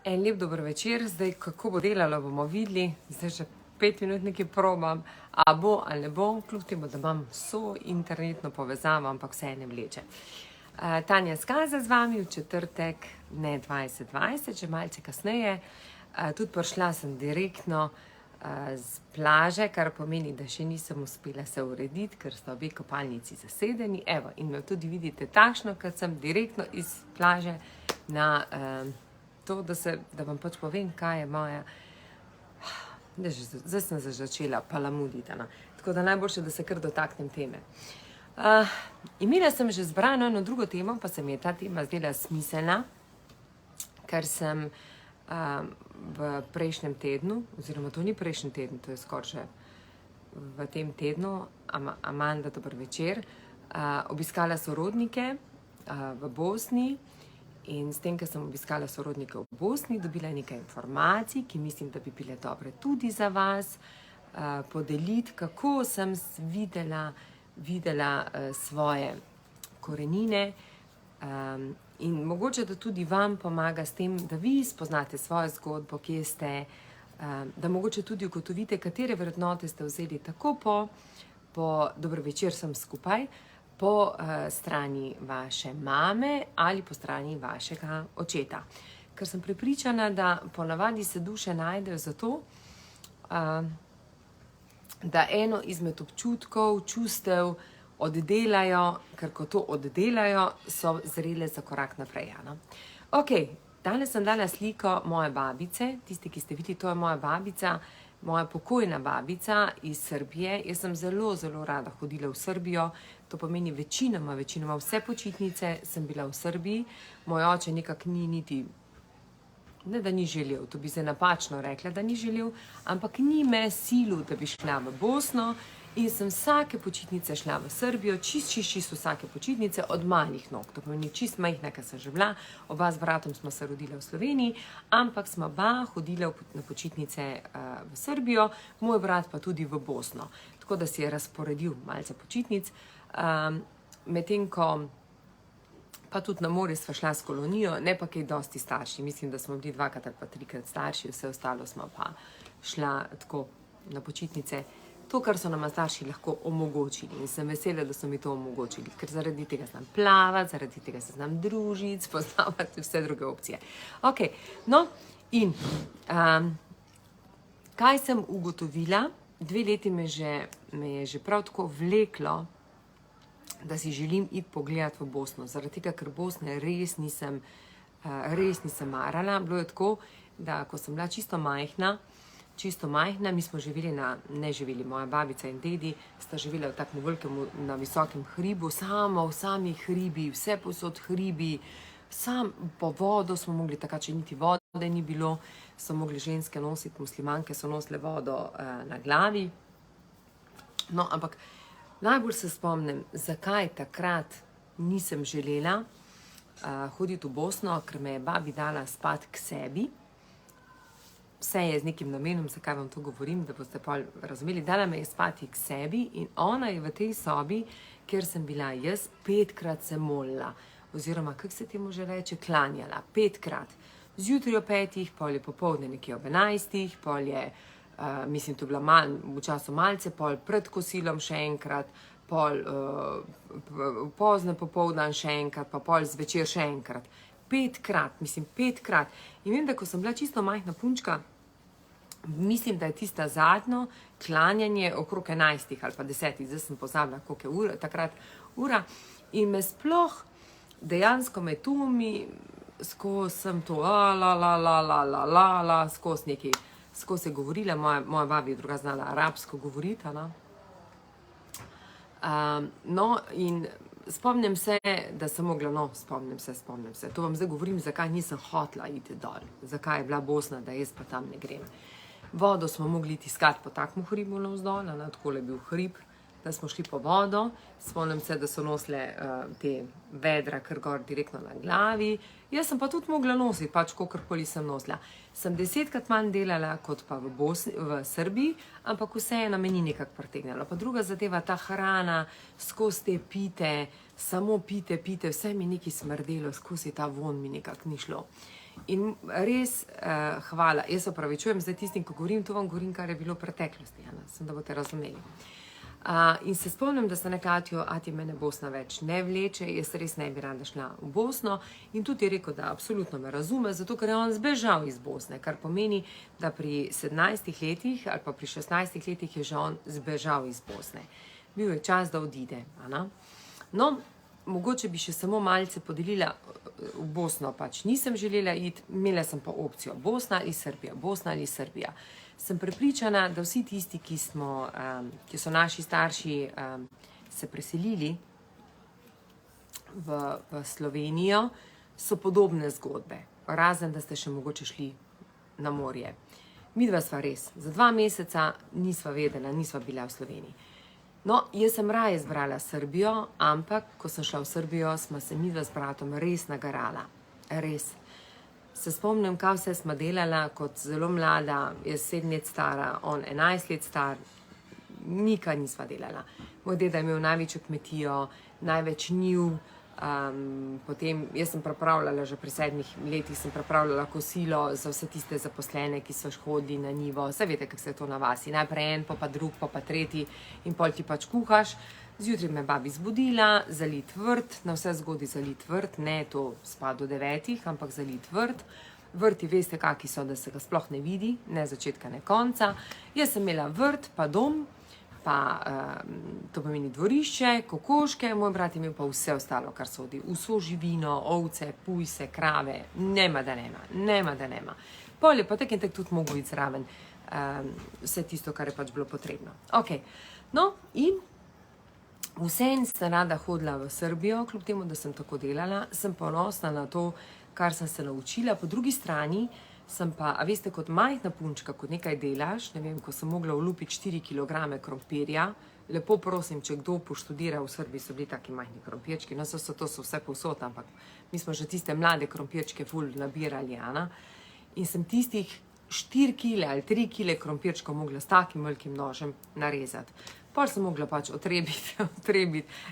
En lep dober večer, zdaj kako bo delalo, bomo videli, zdaj že 5 minut nekaj probam, a bo ali ne bo, kljub temu, da imam vso internetno povezavo, ampak vse ne vleče. Tanja Skaza z vami v četrtek, ne 2020, že malce kasneje, tudi prišla sem direktno z plaže, kar pomeni, da še nisem uspela se urediti, ker sta obe kopalnici zasedeni, evo, in me tudi vidite takšno, kad sem direktno iz plaže na to, da vam pač povem, kaj je moja, zdaj sem začela palamuditi, tako da najboljše, da se kar dotaknem teme. Imela sem že zbrano eno drugo temo, pa se mi je ta tema zdela smiselna, ker sem v prejšnjem tednu, oziroma to ni prejšnji teden, to je skoraj že v tem tednu, Amanda, dober večer, obiskala sorodnike v Bosni. In s tem, ker sem obiskala sorodnike v Bosni, dobila nekaj informacij, ki mislim, da bi bile dobre tudi za vas, podeliti, kako sem videla svoje korenine in mogoče, da tudi vam pomaga s tem, da vi spoznate svojo zgodbo, kje ste, da mogoče tudi ugotovite, katere vrednote ste vzeli tako po dobro večer sem skupaj, po strani vaše mame ali po strani vašega očeta. Ker sem prepričana, da ponavadi se duše najdejo zato, da eno izmed občutkov, čustev oddelajo, ker ko to oddelajo, so zrele za korak naprej. Ok, danes sem dala sliko moje babice, tisti, ki ste videli, to je moja babica, moja pokojna babica iz Srbije. Jaz sem zelo, zelo rada hodila v Srbijo, to pomeni večinoma vse počitnice sem bila v Srbiji. Moj oče nekako ni niti, ne da ni želel, to bi se napačno rekla, da ni želel, ampak ni me silil, da bi šla v Bosno in sem vsake počitnice šla v Srbijo, čist vsake počitnice od malih nog, to pomeni čist majhna, ker sem že bila, oba z bratom smo se rodila v Sloveniji, ampak smo oba hodila na počitnice v Srbijo, moj brat pa tudi v Bosno, tako da si je razporedil malce počitnic, medtem ko pa tudi na morje sva šla s kolonijo, ne pa kaj dosti starši, mislim, da smo bili 2krat ali pa 3krat starši, vse ostalo smo pa šla tako na počitnice, to, kar so nama starši lahko omogočili, in sem vesela, da so mi to omogočili, ker zaradi tega znam plavati, zaradi tega se znam družiti, spoznavati vse druge opcije. Ok, no in kaj sem ugotovila, 2 leti me je že prav tako vleklo, da si želim iti pogledati v Bosno, zaradi tega, ker Bosne res nisem marala. Bilo je tako, da ko sem bila čisto majhna, mi smo živeli, moja babica in dedi sta živela v takem velikem, na visokem hribu, samo v sami hribi, vse posod hribi, sam po vodo smo mogli, takrat, če niti vode ni bilo, so mogli ženske nositi, muslimanke so nosile vodo na glavi. No, ampak najbolj se spomnim, zakaj takrat nisem želela hoditi v Bosno, ker me je babi dala spat k sebi. Vse je z nekim namenom, zakaj vam to govorim, da boste pa razumeli. Dala me je spati k sebi in ona je v tej sobi, kjer sem bila jaz, 5krat se molila, oziroma, kako se temu že reče, klanjala, 5krat. Zjutraj ob 5, pol je popoldne nekje ob 11, pol je, mislim, to je bila v času malce, pol pred kosilom še enkrat, pol pozno popoldan še enkrat, pa pol zvečer še enkrat. 5krat. In vem, da ko sem bila čisto majhna punčka, mislim, da je tista zadnjo klanjanje okrog 11 ali pa 10, zdaj sem pozabila, koliko je ura, takrat ura, in me sploh, dejansko me tumi, skozi sem to skozi je govorila, moja babi je druga znala arabsko govoriti, no, in spomnim se, da sem mogla, spomnim se, to vam zdaj govorim, zakaj nisem hotela iti dol, zakaj je bila Bosna, da jaz pa tam ne grem. Vodo smo mogli tiskati po takem hribu navzdol, takole je bil hrib, da smo šli po vodo. Spomnim se, da so nosile te vedra kar gor direktno na glavi. Jaz sem pa tudi mogla nositi, pač kakorkoli sem nosila. Sem 10krat manj delala kot pa v Srbiji, ampak vseeno me ni nekako pritegnilo. Pa druga zadeva, ta hrana, skozi te pite, samo pite, vse mi nekaj smrdelo, skozi ta von mi nekako ni šlo. In res hvala, jaz opravičujem zdaj tistim, ko govorim, to vam govorim, kar je bilo v preteklosti, sem, da boste razumeli. In se spomnim, da sta nekatjo, ati mene Bosna več ne vleče, jaz res ne bi rada šla v Bosno in tudi je rekel, da absolutno me razume, zato ker je on zbežal iz Bosne, kar pomeni, da pri 17 letih ali pa pri 16 letih je že on zbežal iz Bosne. Bil je čas, da odide. No, mogoče bi še samo malce podelila, v Bosno pač nisem želela iti, imela sem pa opcijo Bosna ali Srbija, Bosna ali Srbija. Sem prepričana, da vsi tisti, ki so naši starši se preselili v Slovenijo, so podobne zgodbe, razen da ste še mogoče šli na morje. Midva sva res, za 2 meseca nisva vedela, nisva bila v Sloveniji. No, jaz sem raje izbrala Srbijo, ampak ko sem šla v Srbijo, sva se midva s bratom res nagarala. Res. Se spomnim, kaj vse sva delala kot zelo mlada, jaz 7 let stara, on 11 let star, nikaj nisva delala. Moj deda je imel največjo kmetijo, največ njiv, potem jaz sem pripravljala, že pri 7 letih sem pripravljala kosilo za vse tiste zaposlene, ki so hodili na njivo. Saj veste, kako se je to na vasi. Najprej en, pa drug, pa tretji in pol ti pač kuhaš. Zjutraj me babi zbudila, zalit vrt, na vse zgodi zalit vrt, ne to spa do 9, ampak zalit vrt. Vrti veste, kaki so, da se ga sploh ne vidi, ne začetka, ne konca. Jaz sem imela vrt, pa dom, pa to pomeni dvorišče, kokoške, moj brat je imel pa vse ostalo, kar sodi. Vso živino, ovce, pujse, krave, nema da nema. Pol je pa tak in tak tudi mogel iti zraven vse tisto, kar je pač bilo potrebno. Ok, no in vseeno sem rada hodila v Srbijo, kljub temu, da sem tako delala, sem ponosna na to, kar sem se naučila. Po drugi strani sem pa, a veste, kot majhna punčka, kot nekaj delaš, ne vem, ko sem mogla vlupiti 4 kilograme krompirja, lepo prosim, če kdo poštudira, v Srbiji so bili taki majhni krompirčki, no to so vse povsod, ampak mi smo že tiste mlade krompirčke ful nabirali, in sem tistih 4 kile ali 3 kile krompirčkov mogla s takim velikim nožem narezati. Pol sem mogla pač otrebiti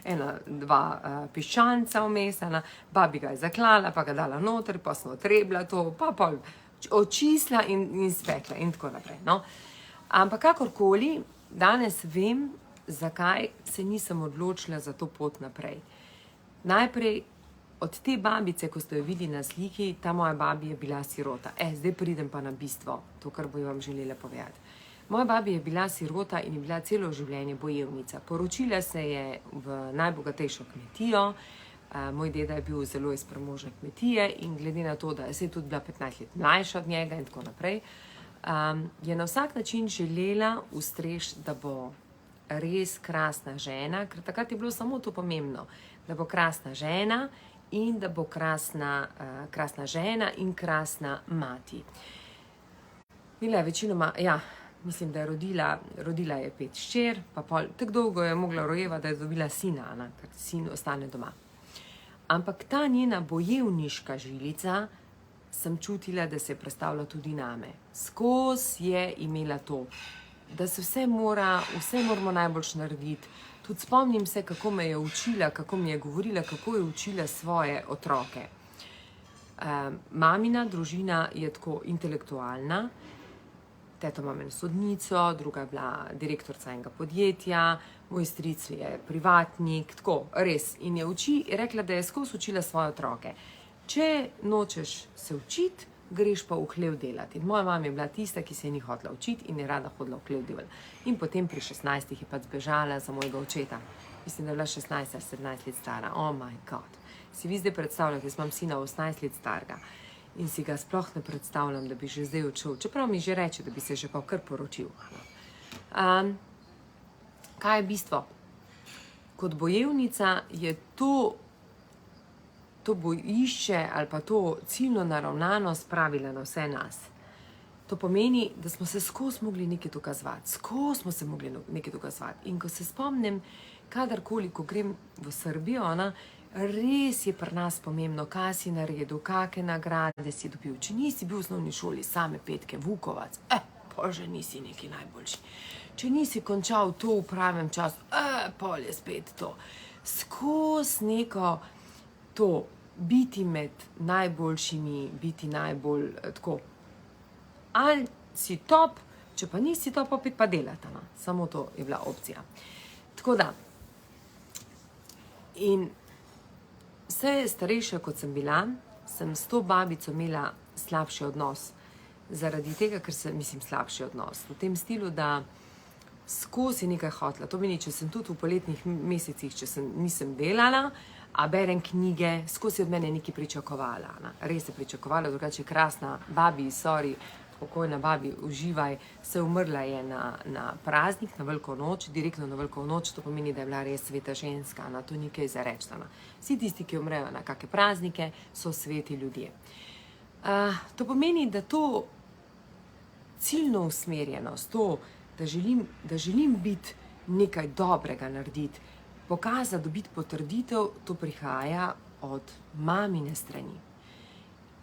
1-2 piščanca vmes, babi ga je zaklala, pa ga dala noter, pa sem otrebila to, pa pol očistila in spekla in tako naprej. No. Ampak kakorkoli, danes vem, zakaj se nisem odločila za to pot naprej. Najprej od te babice, ko ste jo videli na sliki, ta moja babi je bila sirota. Zdaj pridem pa na bistvo, to, kar bo vam želela povedati. Moja babi je bila sirota in je bila celo življenje bojevnica. Poročila se je v najbogatejšo kmetijo, moj deda je bil zelo iz premožne kmetije in glede na to, da je tudi bila 15 let mlajša od njega in tako naprej, je na vsak način želela ustreči, da bo res krasna žena, ker takrat je bilo samo to pomembno, da bo krasna žena in da bo krasna žena in krasna mati. Bila je večinoma, mislim, da je rodila je 5 hčer, pa pol, tako dolgo je mogla rojevati, da je dobila sina, ker sin ostane doma. Ampak ta njena bojevniška žilica, sem čutila, da se je prestavila tudi name. Skozi je imela to, da se vse moramo najboljš narediti. Tudi spomnim se, kako me je učila, kako mi je govorila, kako je učila svoje otroke. Mamina družina je tako intelektualna, teto imam eno sodnico, druga je bila direktorica enega podjetja, moj stric je privatnik, tako, res. In je rekla, da je skozi učila svoje otroke. Če nočeš se učiti, greš pa v hlev delati. In moja mama je bila tista, ki se je ni hotela učiti in je rada hodila v hlev delati. In potem pri 16 je pa zbežala za mojega očeta. Mislim, da je bila 16 ali 17 let stara. Oh my god. Si vi zdaj predstavljate, jaz imam sina 18 let starega. In si ga sploh ne predstavljam, da bi že zdaj odšel. Čeprav mi že reče, da bi se že pa kar poročil. Kaj je bistvo? Kot bojevnica je to bojišče ali pa to ciljno naravnanost spravila na vse nas. To pomeni, da smo se skozi mogli nekaj dokazovati, skozi smo se mogli nekaj dokazovati. In ko se spomnim, kadarkoli, ko grem v Srbijo, res je pri nas pomembno, kaj si naredil, kakšne nagrade si dobil. Če nisi bil v osnovni šoli same petke, Vukovac, pa že nisi neki najboljši. Če nisi končal to v pravem času, pol je spet to. Skozi neko to, biti med najboljšimi, biti najbolj tako. Ali si top, če pa nisi top, opet pa delata. Samo to je bila opcija. Tako da, in vse starejša, kot sem bila, sem s to babico imela slabši odnos. Zaradi tega, ker sem, slabši odnos. V tem stilu, da skozi nekaj hotla. To meni, če sem tudi v poletnih mesecih, nisem delala, a berem knjige, skozi od mene nekaj pričakovala. Res je pričakovala, drugače krasna babi, sorry, pokojna babi, uživaj, se umrla je na praznik, na veliko noč, direktno na veliko noč, to pomeni, da je bila res sveta ženska, to ni kaj za reči. Vsi tisti, ki umrejo na kakšne praznike, so sveti ljudje. To pomeni, da to ciljno usmerjenost, to, da želim biti nekaj dobrega narediti, pokazati, dobiti potrditev, to prihaja od mamine strani.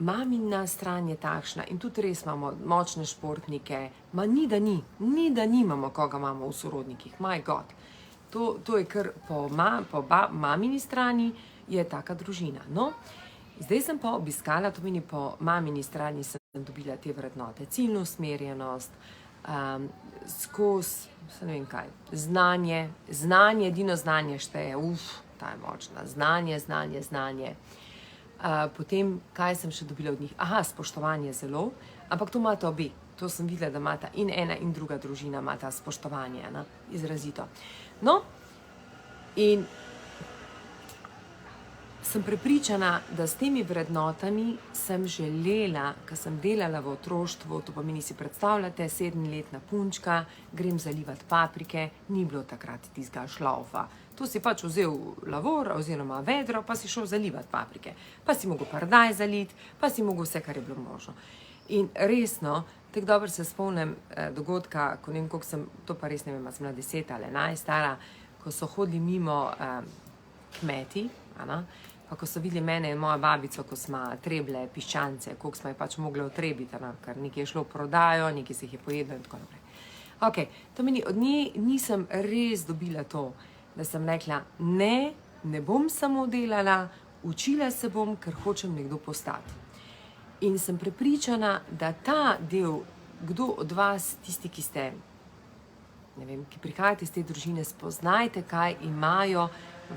Mamina stran je takšna in tudi res imamo močne športnike, ni da nimamo, koga imamo v sorodnikih, my God. To je kar po mamini strani je taka družina. No, zdaj sem pa obiskala, to meni po mamini strani sem dobila te vrednote, ciljno usmerjenost, skozi, ne vem kaj, znanje, edino znanje šteje, ta je močna, znanje. Potem, kaj sem še dobila od njih? Spoštovanje zelo, ampak to imate obi. To sem videla, da imata in ena in druga družina imata spoštovanje, izrazito. No, in sem prepričana, da s temi vrednotami sem želela, ko sem delala v otroštvu, to pomeni, si predstavljate, 7-letna punčka, grem zalivati paprike, ni bilo takrat tistega šlaufa. To si pač vzel lavor oziroma vedro, pa si šel zalivati paprike. Pa si mogel pardaj zaliti, pa si mogel vse, kar je bilo možno. In resno, tako dobro se spomnim dogodka, ko ne vem, koliko sem, to pa res ne vem, sem bila 10 ali 11 stara, ko so hodili mimo kmeti, pa ko so videli mene in mojo babico, ko smo treble piščance, koliko smo je pač mogli otrebiti, ker nekaj je šlo v prodajo, nekaj se jih je pojedlo in tako naprej. To meni, od nje nisem res dobila to, da sem rekla, ne bom samo delala, učila se bom, ker hočem nekdo postati. In sem prepričana, da ta del, kdo od vas, tisti, ki ste, ne vem, ki prihajate iz te družine, spoznajte, kaj imajo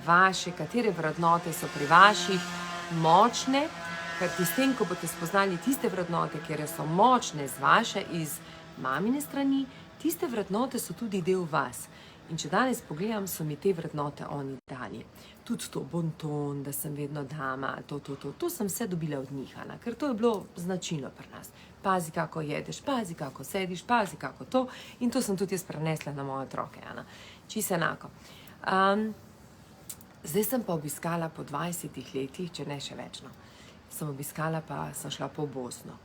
vaše, katere vrednote so pri vaših močne, ker s tem, ko boste spoznali tiste vrednote, kjer so močne z vaše, iz mamine strani, tiste vrednote so tudi del vas. In če danes pogledam, so mi te vrednote oni dali. Tudi to bonton, da sem vedno dama, to sem vse dobila od njih, ker to je bilo značilno pri nas. Pazi, kako jedeš, pazi, kako sediš, pazi, kako to. In to sem tudi jaz prenesla na moje otroke, čisto enako. Zdaj sem pa obiskala po 20 letih, če ne še večno. Sem obiskala, pa sem šla po Bosno.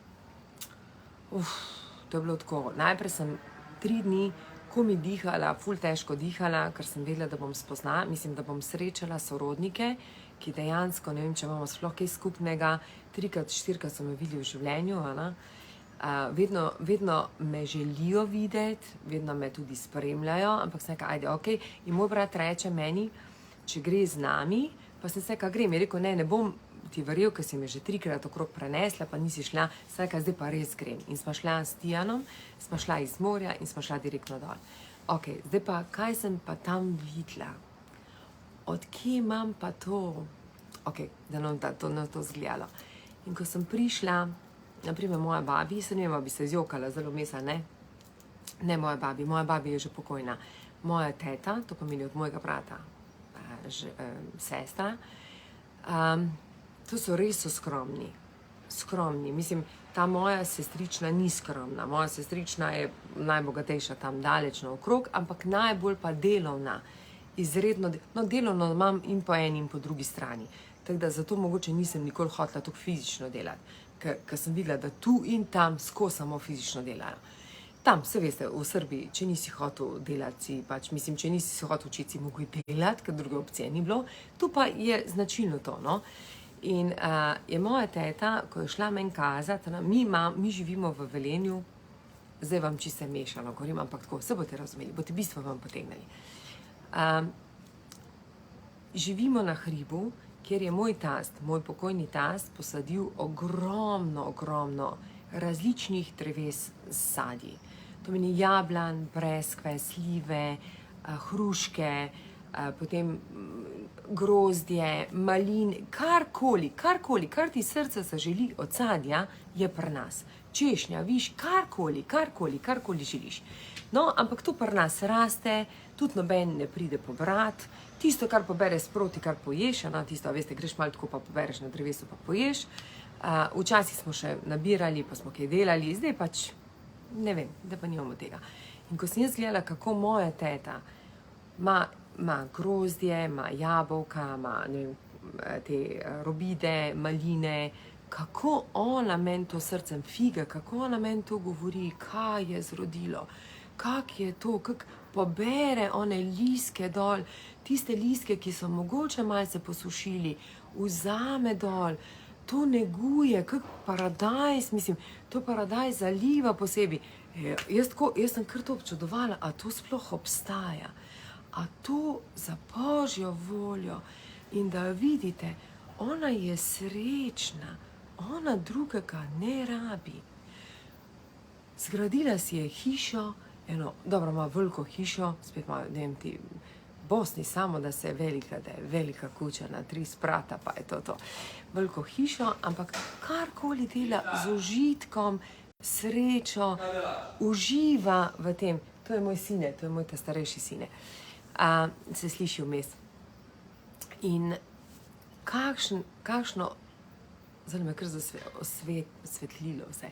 To je bilo tako. Najprej sem 3 dni komi dihala, ful težko dihala, ker sem vedela, da bom spoznala, da bom srečala sorodnike, ki dejansko, ne vem, če imamo sploh kaj skupnega, 3-4 so me videli v življenju, vedno me želijo videti, vedno me tudi spremljajo, ampak sem rekla, ajde, okej. In moj brat reče meni, če gre z nami, pa sem se rekla, grem. Je rekel, ne bom ti verjel, ker si me že 3-krat okrog prenesla, pa nisi šla, sem rekla, zdaj pa res grem. In smo šla s Tijanom, smo šla iz morja in smo šla direktno dol. Zdaj pa, kaj sem pa tam videla? Od kje imam pa to? Da nam to zgledalo. In ko sem prišla, naprimer moja babi, se ne vem, bi se zjokala zelo mesa, ne? Ne moja babi je že pokojna. Moja teta, to pomeni od mojega brata, sestra, to so res skromni. Ta moja sestrična ni skromna. Moja sestrična je najbogatejša tam daleč naokrog, ampak najbolj pa delovna. Izredno, delovno imam in po eni in po drugi strani. Tako da zato mogoče nisem nikoli hotela tako fizično delati, ker sem videla, da tu in tam skozi samo fizično delajo. Tam, se veste, v Srbiji, če nisi hotel delati, pač mislim, če nisi se hotel učiti, si mogel delati, ker druge opcije ni bilo. Tu pa je značilno to, no. In je moja teta, ko je šla meni kazati, mi živimo v Velenju, zdaj vam čisto mešano govorim, ampak tako, vse boste razumeli, boste bistvo vam potegnili. Živimo na hribu, kjer je moj tast, moj pokojni tast, posadil ogromno različnih dreves z sadji. To meni jablan, breskve, slive, hruške, potem grozdje, malin, karkoli, kar ti srce zaželi od sadja, je pri nas. Češnja, viš, karkoli želiš. No, ampak to pri nas raste, tudi noben ne pride pobrat. Tisto, kar pobereš sproti, kar poješ, tisto, veste, greš malo tako, pa pobereš na drevesu, pa poješ. Včasih smo še nabirali, pa smo kaj delali, zdaj pač, ne vem, da pa nimamo tega. In ko sem jaz gledala, kako moja teta ima grozdje, ima jabolka, ima te robide, maline, kako ona meni to srcem fige, kako ona meni to govori, kaj je zrodilo, kak je to, kak pobere one listke dol, tiste listke, ki so mogoče malce posušili, vzame dol, to neguje, kak paradajz, mislim, to paradajz zaliva posebej. Jaz sem kar to občudovala, a to sploh obstaja, a to za Božjo voljo. In da vidite, ona je srečna, ona drugega ne rabi. Zgradila si je hišo, dobro, ima veliko hišo, spet ima, ne vem ti, Bosni samo, da se velika kuća na 3 sprata, pa je to. Veliko hišo, ampak karkoli dela z užitkom, srečo, uživa v tem. To je moj sine, to je moj ta starejši sine. Se sliši vmes. In kakšno, zdaj me kar osvetlilo vse.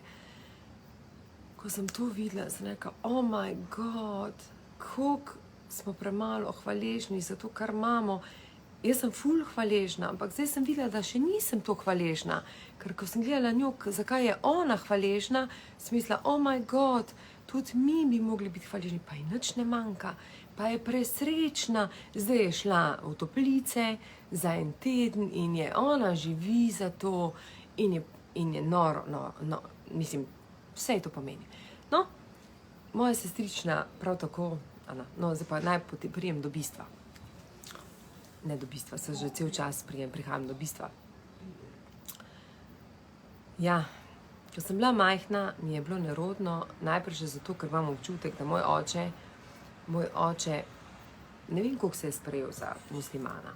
Ko sem to videla, sem rekla, oh my God, koliko smo premalo hvaležni za to, kar imamo. Jaz sem ful hvaležna, ampak zdaj sem videla, da še nisem to hvaležna. Ker ko sem gledala njo, zakaj je ona hvaležna, sem mislila, oh my God, tudi mi bi mogli biti hvaležni, pa ji nič ne manjka, pa je presrečna. Zdaj je šla v toplice za en teden in je ona živi za to in je noro, mislim, vse to pomeni. No, moja sestrična prav tako, no, zdaj pa naj prijem do bistva. Ne do bistva, se že cel čas prihajam do bistva. Ja, ko sem bila majhna, mi je bilo nerodno, najprej že zato, ker imam občutek, da moj oče, ne vem, koliko se je sprejel za muslimana.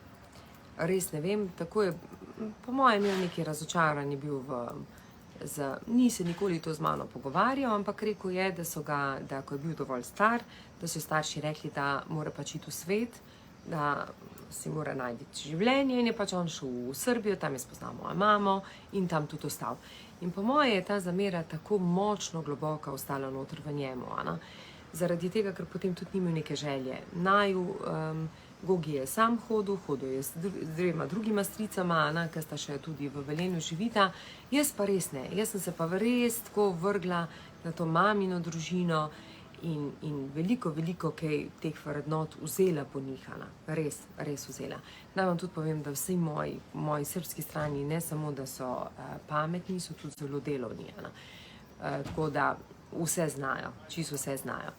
Res ne vem, tako je, po mojem imel neki razočaran je bil ni se nikoli to z mano pogovarjal, ampak rekel je, da ko je bil dovolj star, da so starši rekli, da mora pač iti v svet, da si mora najti življenje in je pač on šel v Srbijo, tam je spoznal mojo mamo in tam tudi ostal. In po moje je ta zamera tako močno globoka ostala noter v njemu, zaradi tega, ker potem tudi ni imel neke želje. Gogi je sam hodil je z 2 drugima stricama, ki sta še tudi v Velenju živita. Jaz pa res ne, jaz sem se pa res tako vrgla na to mamino družino in veliko kaj teh vrednot vzela po njih, res vzela. Naj vam tudi povem, da vsi moji srbski strani ne samo, da so pametni, so tudi zelo delovni. Tako da vse znajo, čisto vse znajo.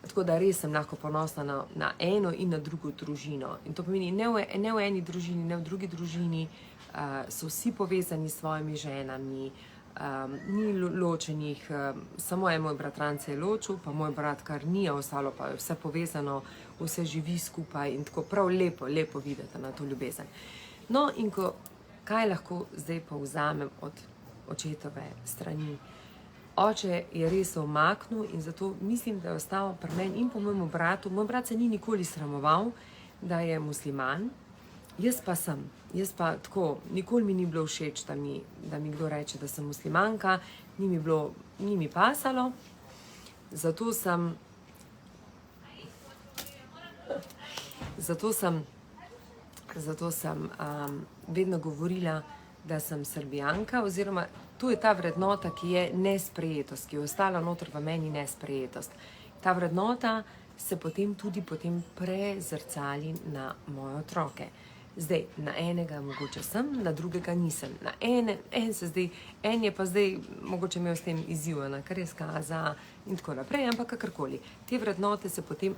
Tako da res sem lahko ponosna na eno in na drugo družino. In to pomeni, ne v eni družini, ne v drugi družini, so vsi povezani s svojimi ženami, ni ločenih, samo en moj bratrance je ločil, pa moj brat kar ni, ostalo pa je vse povezano, vse živi skupaj in tako prav lepo videti na to ljubezen. No in kaj lahko zdaj pa vzamem od očetove strani? Oče je res se umaknil in zato mislim, da je ostal pri meni in po mojemu bratu. Moj brat se ni nikoli sramoval, da je musliman, jaz pa sem. Jaz pa tako, nikoli mi ni bilo všeč, da mi kdo reče, da sem muslimanka, ni mi pasalo, zato sem vedno govorila, da sem Srbijanka, oziroma to je ta vrednota, ki je nesprejetost, ki je ostala noter v meni nesprejetost. Ta vrednota se potem tudi prezrcali na moje otroke. Zdaj, na enega mogoče sem, na drugega nisem. En je pa zdaj mogoče imel s tem izziv, kar je skaza in tako naprej, ampak kakorkoli. Te vrednote se potem,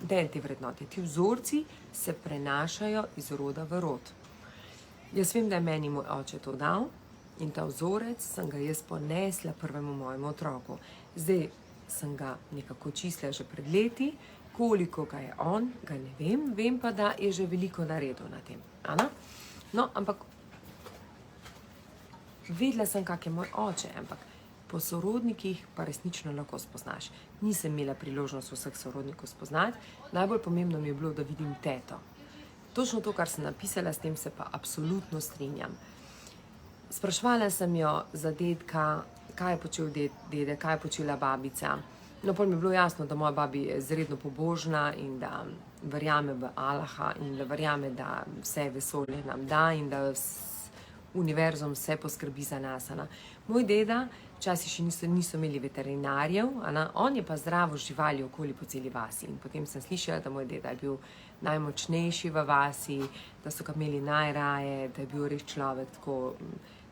ti vzorci se prenašajo iz roda v rod. Jaz vem, da je meni moj oče to dal in ta vzorec sem ga jaz ponesla prvemu mojemu otroku. Zdaj sem ga nekako čistila že pred leti, koliko ga je on, ga ne vem, vem pa, da je že veliko naredil na tem. No, ampak vedela sem, kak je moj oče, ampak po sorodnikih pa resnično lahko spoznaš. Nisem imela priložnost vseh sorodnikov spoznati, najbolj pomembno mi je bilo, da vidim teto. Točno to, kar sem napisala, s tem se pa absolutno strinjam. Sprašvala sem jo za dedka, kaj je počel dede, kaj je počela babica. No, pol mi je bilo jasno, da moja babi je izredno pobožna in da verjame v Allaha in da verjame, da vse vesolje nam da in da univerzum vse poskrbi za nas. Moj deda, včasih še niso imeli veterinarjev, on je pa zdravo živali okoli po celi vasi. In potem sem slišala, da moj deda je bil najmočnejši v vasi, da so ga imeli najraje, da je bil res človek tako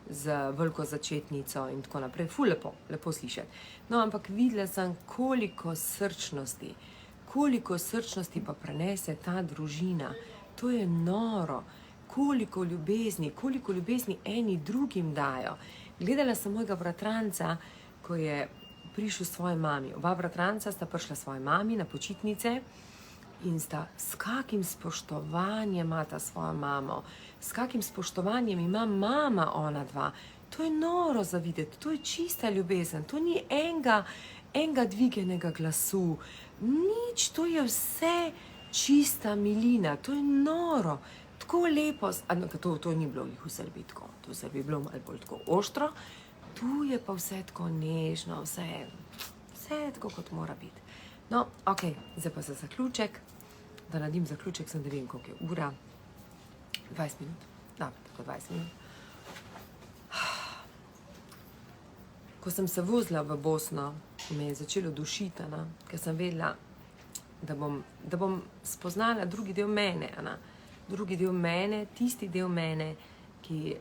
z veliko začetnico in tako naprej. Ful lepo slišati. No, ampak videla sem, koliko srčnosti pa prenese ta družina. To je noro. Koliko ljubezni eni drugim dajo. Gledala sem mojega bratranca, ko je prišel svoji mami. Oba bratranca sta prišla svoji mami na počitnice in sta s kakim spoštovanjem imata svojo mamo, s kakim spoštovanjem ima mama ona dva. To je noro za videti, to je čista ljubezen, to ni enega dvigenega glasu, nič, to je vse čista milina, to je noro, tako lepo, to ni bilo v Srbiji tako, to v Srbiji bilo malo bolj tako oštro, tu je pa vse tako nežno, vse tako, kot mora biti. No, ok, zdaj pa za zaključek, da naredim zaključek, sem da vem, koliko je ura, 20 minut, da, tako 20 minut. Ko sem se vozila v Bosno, me je začelo dušiti, ker sem vedela, da bom spoznala drugi del mene, tisti del mene, ki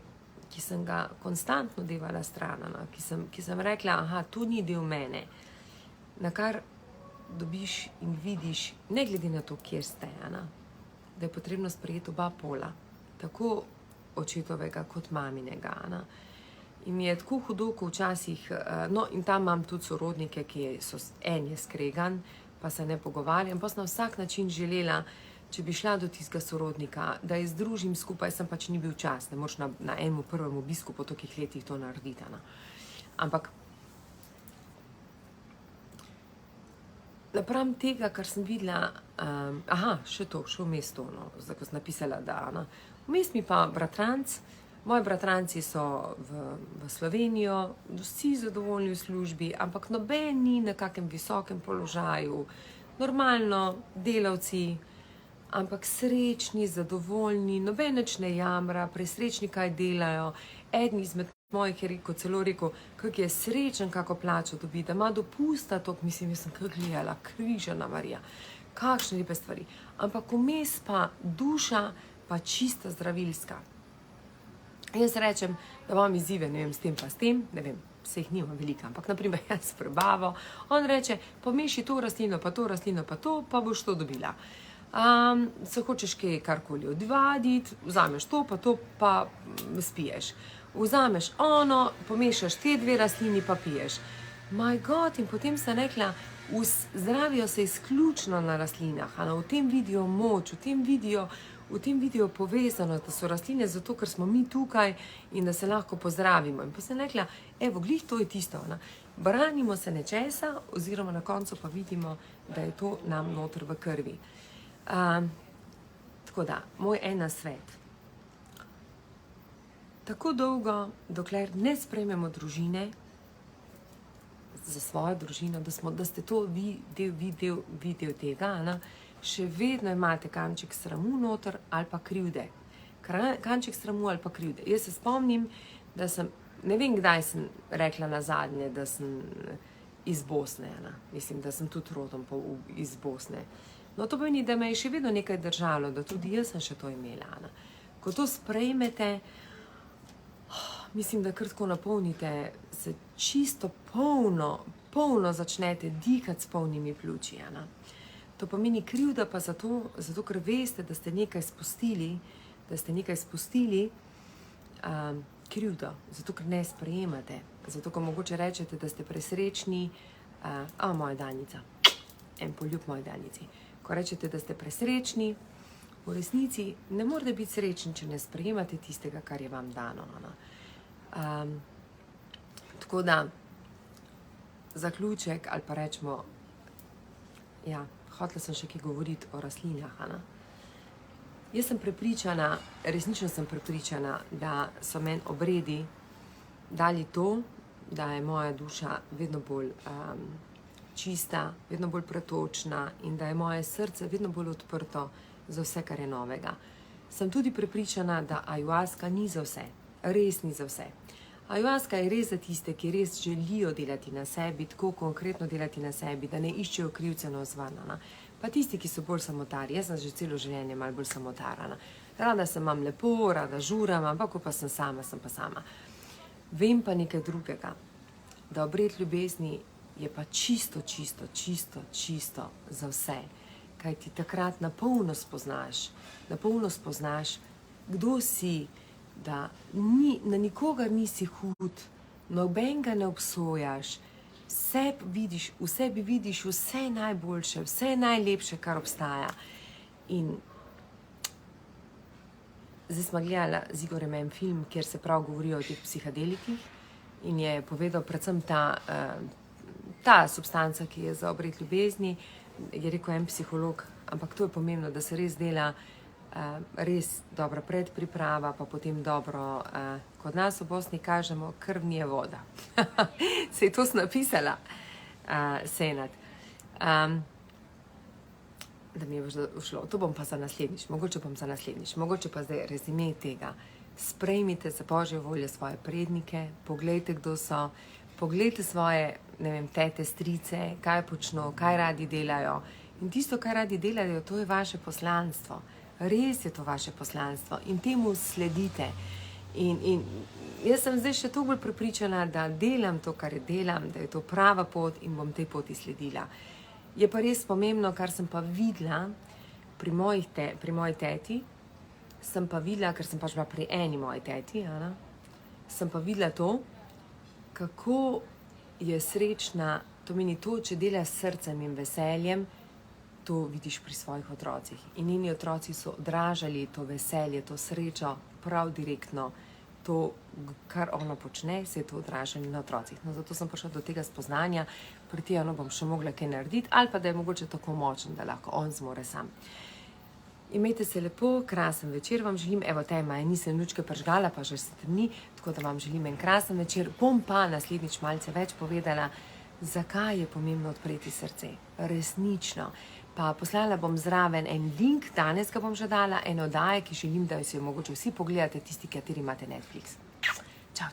sem ga konstantno devala stran, ki sem rekla, to ni del mene, na kar dobiš in vidiš, ne glede na to, kjer ste, da je potrebno sprejeti oba pola, tako očetovega kot maminega. In mi je tako hudo, ko včasih, no in tam imam tudi sorodnike, en je skregan, pa se ne pogovarjam, pa sem na vsak način želela, če bi šla do tistega sorodnika, da je združim skupaj, sem pač ni bil čas, ne moš na enem prvem obisku po tolikih letih to narediti. Ampak napram tega, kar sem videla, še vmes to, zdaj ko sem napisala, da vmes mi pa bratranc, moji bratranci so v Slovenijo, vsi zadovoljni v službi, ampak noben ni na kakem visokem položaju, normalno delavci, ampak srečni, zadovoljni, noben nič ne jamra, presrečni, kaj delajo. Eden izmed mojih je celo rekel, kak je srečen, kako plačo dobi, da ima dopusta, mislim, jaz sem kak gledala, križana Marija, kakšne lepe stvari. Ampak vmes pa duša pa čista zdravilska. Jaz rečem, da imam izzive, ne vem, s tem pa s tem, ne vem, se jih nima velika, ampak naprimer jaz prebavo, on reče, pomeši to rastlino, pa to, pa boš to dobila. Se hočeš karkoli odvaditi, vzameš to, pa spiješ. Vzameš ono, pomešaš te dve rastlini, pa piješ. My God, in potem sem rekla, zdravijo se izključno na rastlinah, v tem vidijo moč, v tem vidijo povezano, da so rastline zato, ker smo mi tukaj in da se lahko pozdravimo. In pa sem rekla, evo, glih, to je tisto. Branimo se nečesa, oziroma na koncu pa vidimo, da je to nam noter v krvi. Tako da, moj nasvet. Tako dolgo, dokler ne sprejmemo družine za svojo družino, da ste to vi del tega, še vedno imate kanček sramu noter ali pa krivde. kanček sramu ali pa krivde. Jaz se spomnim, da sem, ne vem, kdaj sem rekla nazadnje, da sem iz Bosne. Mislim, da sem tudi rodom iz Bosne. No, to pomeni, da me je še vedno nekaj držalo, da tudi jaz sem še to imela. Ko to sprejmete, mislim, da kar tako napolnite, se čisto polno začnete dihati s polnimi pljuči. To pomeni krivda pa zato, ker veste, da ste nekaj spustili, krivdo, zato ker ne sprejemate, zato ker mogoče rečete, da ste presrečni, moja Danica, en poljub moji Danici. Ko rečete, da ste presrečni, v resnici ne morate biti srečni, če ne sprejemate tistega, kar je vam dano. Tako da, zaključek, ali pa rečemo, hotela sem še kaj govoriti o rastlinah. Jaz sem prepričana, resnično sem prepričana, da so meni obredi dali to, da je moja duša vedno bolj čista, vedno bolj pretočna in da je moje srce vedno bolj odprto za vse, kar je novega. Sem tudi prepričana, da ajuaska ni za vse, res ni za vse. Ajuaska je res za tiste, ki res želijo delati na sebi, tako konkretno delati na sebi, da ne iščejo krivce navzven. Pa tisti, ki so bolj samotari, jaz sem že celo življenje malo bolj samotarana. Rada sem imam lepo, rada žuram, ampak ko pa sem sama, sem pa sama. Vem pa nekaj drugega, da obred ljubezni je pa čisto za vse. Kaj ti takrat napolno spoznaš, kdo si, da na nikogar nisi hud, nobenega ne obsojaš, v sebi vidiš vse najboljše, vse najlepše, kar obstaja. In zdaj smo gledali z Igorjem en film, kjer se prav govorijo o teh psihadelikih in je povedal predvsem ta substanca, ki je za obred ljubezni, je rekel en psiholog, ampak to je pomembno, da se res dela res dobra predpriprava, pa potem dobro, kot nas v Bosni kažemo, krv ni voda. Se je to napisala, Senad. Da mi je všlo, to bom pa za naslednjič, mogoče pa zdaj rezime tega. Sprejmite za Božjo voljo svoje prednike, poglejte, kdo so, poglejte svoje, ne vem, tete, strice, kaj počno, kaj radi delajo. In tisto, kar radi delajo, to je vaše poslanstvo. Res je to vaše poslanstvo in temu sledite. In jaz sem zdaj še toliko bolj prepričana, da delam to, kar delam, da je to prava pot in bom tej poti sledila. Je pa res pomembno, kar sem pa videla pri moji teti, sem pa videla, ker sem pač bila pri eni moji teti, sem pa videla to, kako je srečna, to meni to, če dela s srcem in veseljem, to vidiš pri svojih otrocih. In njeni otroci so odražali to veselje, to srečo prav direktno. To, kar ona počne, se je to odražalo na otrocih. No, zato sem prišla do tega spoznanja, pri tem bom še mogla kaj narediti, ali pa da je mogoče tako močen, da lahko on zmore sam. Imejte se lepo, krasen večer vam želim. Evo, tema je, nisem lučke pržgala, pa že strni, tako da vam želim en krasen večer. Bom pa naslednjič malce več povedala, zakaj je pomembno odpreti srce. Resnično. Pa poslala bom zraven en link, danes ga bom že dala, en oddaje, ki želim, da si jo mogoče vsi pogledate, tisti, kateri imate Netflix. Čau,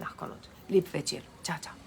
lahko noč. Lep večer. Čau.